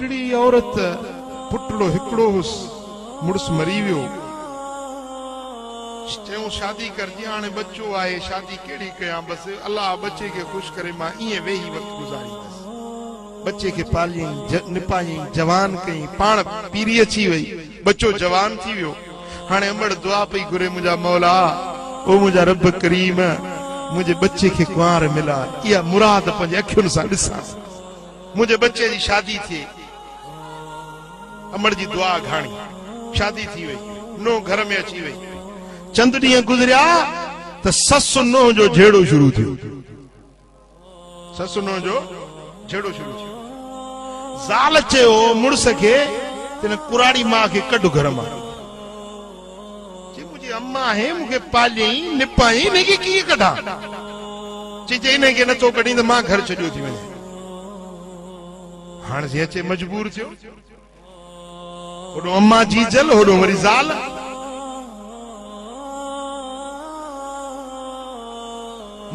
बुढ़ड़ी औरत पुटड़ो हिकड़ो हुस मुड़स मरी वियो चयूं शादी करजी हाणे बच्चो आहे शादी केड़ी कयां बस अल्लाह बच्चे के खुश करे मां इए वेही वक्त गुजारींदस बच्चे के पालियई निपाई जवान कई पाण पीरी अची वई बच्चो जवान थी वियो हाणे अमड़ दुआ पई घुरे मुंहिंजा मौला ओ मुंहिंजा रब करीम मुझे बच्चे के कुंवार मिला या मुराद पंहिंजे अखियुनि सां ॾिसां मुझे बच्चे जी शादी थी अमड़ जी दुआ घाणी शादी थी वई नो घर में अची वई चंद ॾींहं गुज़रिया त ससु नो जो झेड़ो शुरू थियो ससु नो जो झेड़ो शुरू थियो ज़ाल चयो मुड़स खे तिन कुराड़ी मां खे कढ घर मां अम्मा है मुझे पालियई निपाई इनके कीअं कढा चई इनके नथो कढी त मां घर छॾियो थी वञे हाणे जे अचे मजबूर थियो होॾो अम्मा जी जल होॾो वरी ज़ाल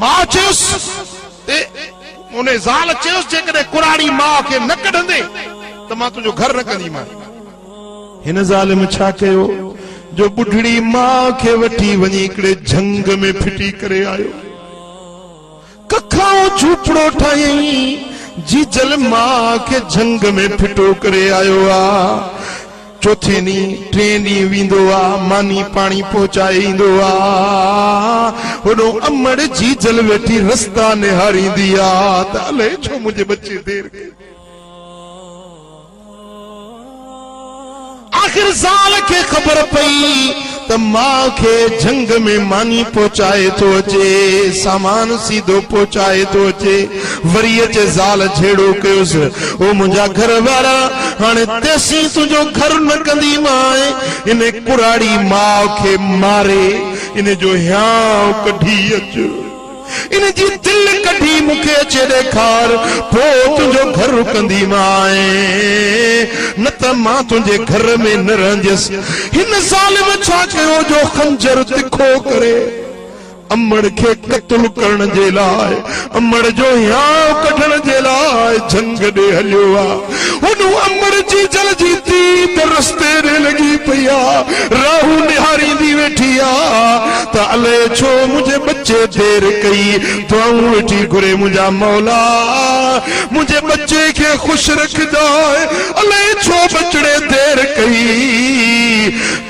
मां चयुसि उन ज़ाल चयुसि जेकॾहिं कुराड़ी मां खे न कढंदे त मां तुंहिंजो घर न कंदीमांइ हिन ज़ालिम छा कयो जो बुढ़ड़ी मां खे वठी वञी हिकिड़े झंग में फिटी करे आयो कखाओ झूपड़ो ठायई जीजल मां खे झंग में फिटो करे आयो आ चौथे ॾींहुं टे ॾींहं वेंदो आ मानी पाणी पहुचाए ईंदो आ होॾो अमड़ जीजल वेठी रस्ता निहारींदी आ त अलाए छो मुंहिंजे बच्चे देर कई आखिर ज़ाल के खबर पई त मां खे झंग में मानी पहुचाए तो अचे सामान सीधो पहुचाए तो अचे वरी अचे ज़ाल झेड़ो कयोसि ओ मुंहिंजा घर वारा हाणे तेसी तुंहिंजो घर न कंदी मां इन कुराड़ी मां खे मारे इन जो हियांव कढी अच इन जी दिल कढी मूंखे अचे ॾेखार पोइ तुंहिंजो घर कंदी मां न त मां तुंहिंजे घर में न रहंदसि हिन ज़ालिम छा कयो जो खंजर तिखो करे अमड़ खे क़त्ल करण जे लाइ अमड़ जो हियांव कढण जे लाइ झंग ॾे हलियो आहे हुन अमड़ जी जल जी तीत रस्ते ॾे लॻी पई आहे राहू निहारींदी वेठी आहे त अलाए छो मुंहिंजे बच्चे देर कई दुआऊं वेठी घुरे मुंहिंजा मौला मुंहिंजे बच्चे खे ख़ुशि रखजाए अलाए छो बचड़े देर कई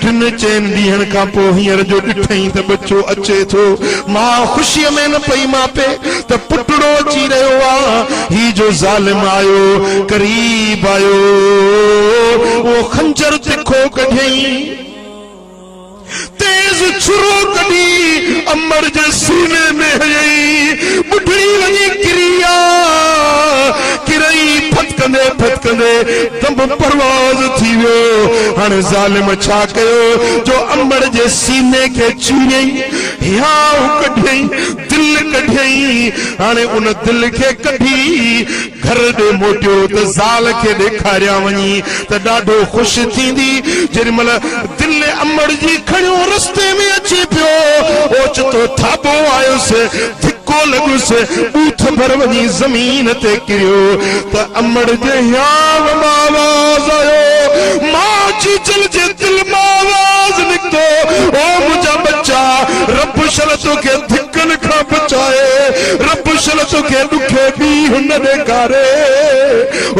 टिन चइनि ॾींहंनि खां पोइ हींअर जो ॾिठई त बच्चो अचे थो मां ख़ुशीअ में न पई मापे त पुटड़ो अची रहियो आहे ही जो ज़ालिम आयो करीब आयो वो खंजर तिखो कढई तेज छुरो कढी अमर जे सीने में हयई बुढ़ड़ी वञी किरिया किरई फटकंदे दम परवाज़ थी वियो हाणे ज़ालिम छा कयो जो अमर जे सीने खे चीरई हियांव कढई दिल कढई हाणे उन दिल खे कढी घर ॾे मोटियो त ज़ाल खे ॾेखारिया वञी त ॾाढो ख़ुशि थींदी जेॾीमहिल दिल अमर जी खणियो रस्ते में अचे पियो ओचितो थाबो आयुसि धिको लॻुसि बूथ भर वञी ज़मीन ते किरियो त अमड़ जे हियांव मां आवाज़ आयो मां जी जल जे दिल मां आवाज़ निकितो ओ मुंहिंजा बच्चा रब शरत खे धिकनि खां बचाए रब शरत खे ॾुखे बि हुन ॾेखारे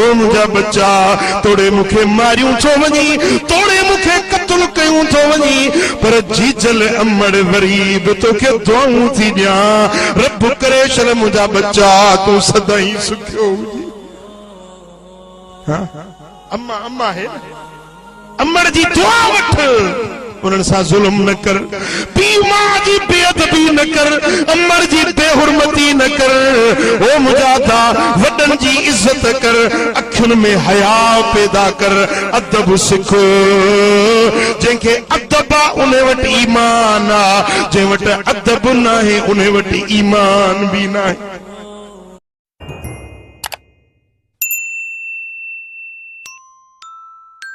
ओ मुंहिंजा बच्चा तोड़े मूंखे मारियूं छो वञी तोड़े मूंखे क़त्ल कयूं थो वञी पर जीजल अमड़ वरी बि तोखे दुआऊं थी ॾियां रब करे छॾ मुंहिंजा बच्चा तूं सदाई सुखियो हुजे अम्मा अम्मा है अमड़ जी दुआ वठ उन्हनि सां ज़ुल्म न कर पीउ मां जी बेअदबी न कर अमड़ जी बेहुरमती न कर ओ मुजादा वॾनि जी इज़त कर अखियुनि में हया पैदा कर अदब सिख जंहिंखे अदब आहे उन वटि ईमान आहे जंहिं वटि अदब न आहे उन वटि ईमान बि न आहे